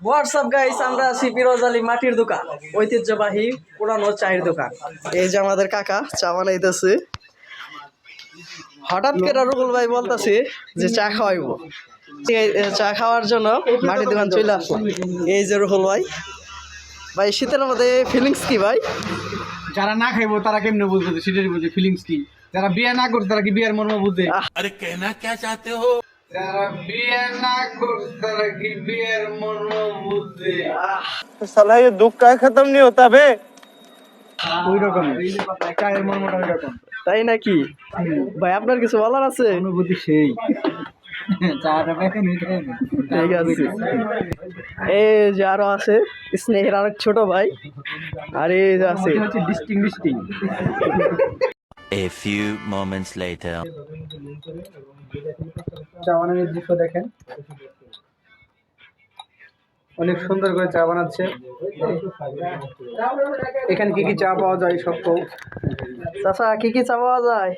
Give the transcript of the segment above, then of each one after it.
WhatsApp guys, আমরা আছি ফিরোজ আলী মাটির দোকান, ঐতিহ্যবাহী পুরানো চায়ের দোকান। এই যে আমাদের কাকা চা বানাইতেছে। হঠাৎ করে রুহুল ভাই বলতেছে যে চা খাওয়াইবো, চা খাওয়ার জন্য মাটির দোকান চলে আসলাম। এই যে রুহুল ভাই, ভাই শীতের মধ্যে ফিলিংস কি ভাই? যারা না খাইবো তারা কেমনে বুঝবে শীতের বুঝে ফিলিংস কি? যারা বিয়ে না করছে তারা কি বিয়ের মর্ম বুঝে? अरे कहना क्या चाहते हो? যারা বিয়ে না করছে তারা কি বিয়ের মর্ম বুঝে? साला ये दुख का खत्म नहीं होता बे। ওই রকম চায়ের মর্মটা ওই রকম। তাই নাকি ভাই? আপনার কিছু বলার আছে? অনুভূতি সেই চাটা পেয়ে নিতে হবে। ঠিক আছে। এই যে আরো আছে স্নেহের আরেক ছোট ভাই, আর এই যে আছে ডিস্টিং A few moments later. চা বানানোর দৃশ্য দেখেন, অনেক সুন্দর করে চা বানাচ্ছে। এখানে কি কি চা পাওয়া যায় সব তো? চাচা কি কি চা পাওয়া যায়?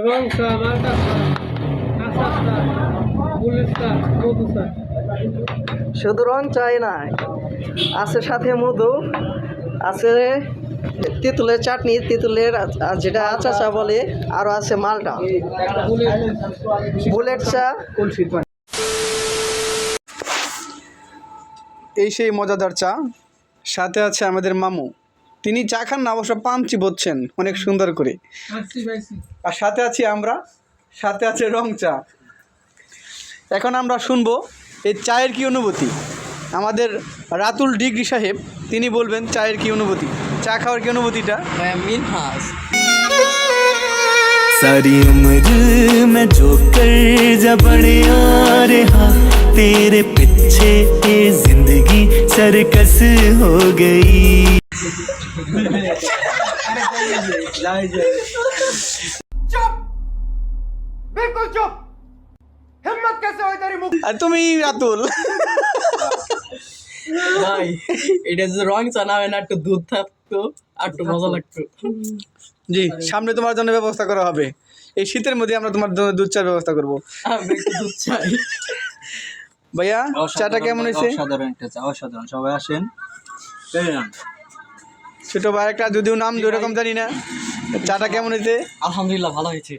রং চা, মার্কা চা, কাঁচা চা, ফুলের চা, মধু চা। শুধু রং চাই নাই, আছে সাথে মধু, আছে তেঁতুলের চাটনি, তেঁতুলের যেটা আচার চা বলে, আরো আছে মালটা, বুলেট চা। এই সেই মজাদার চা। সাথে আছে আমাদের মামু, তিনি চা খান না, অবশ্য পান চিবোচ্ছেন অনেক সুন্দর করে। আর সাথে আছি আমরা, সাথে আছে রং চা। এখন আমরা শুনবো এই চায়ের কি অনুভূতি। আমাদের রাতুল ডিগ্রি সাহেব তিনি বলবেন চায়ের কি অনুভূতি, চা খাওয়ার কি অনুভূতিটা। মিনহাস सारी उम्र मैं जो कर जबड़े आ रहा तेरे पीछे ये जिंदगी सरकस हो गई। बिल्कुल चुप। हिम्मत कैसे हुई तेरी मुख? আর তুমি রাতুল ভাই, এটা যদি রং চা না হয় না, একটু দুধ থাকতো আর একটু মজা লাগতো। জি, সামনে তোমার জন্য ব্যবস্থা করা হবে। এই শীতের মধ্যে আমরা তোমার জন্য দুধ চার ব্যবস্থা করবো। আমি একটু দুধ চাই। ভাইয়া চাটা কেমন হয়েছে? অসাধারণ একটা চা, অসাধারণ। সবাই আসেন। ছোট ভাই একটা, যদিও নাম দুরকম জানি না, চাটা কেমন হয়েছে? আলহামদুলিল্লাহ ভালো হয়েছে।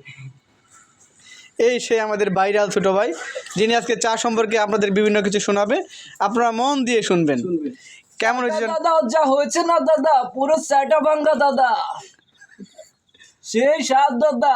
এই সে আমাদের ভাইরাল ছোট ভাই, যিনি আজকে চা সম্পর্কে আপনাদের বিভিন্ন কিছু শোনাবে, আপনারা মন দিয়ে শুনবেন। কেমন হয়েছে? দাদা যা হয়েছে না দাদা, পুরো চাটা ভাঙ্গা দাদা, সেই স্বাদ দাদা।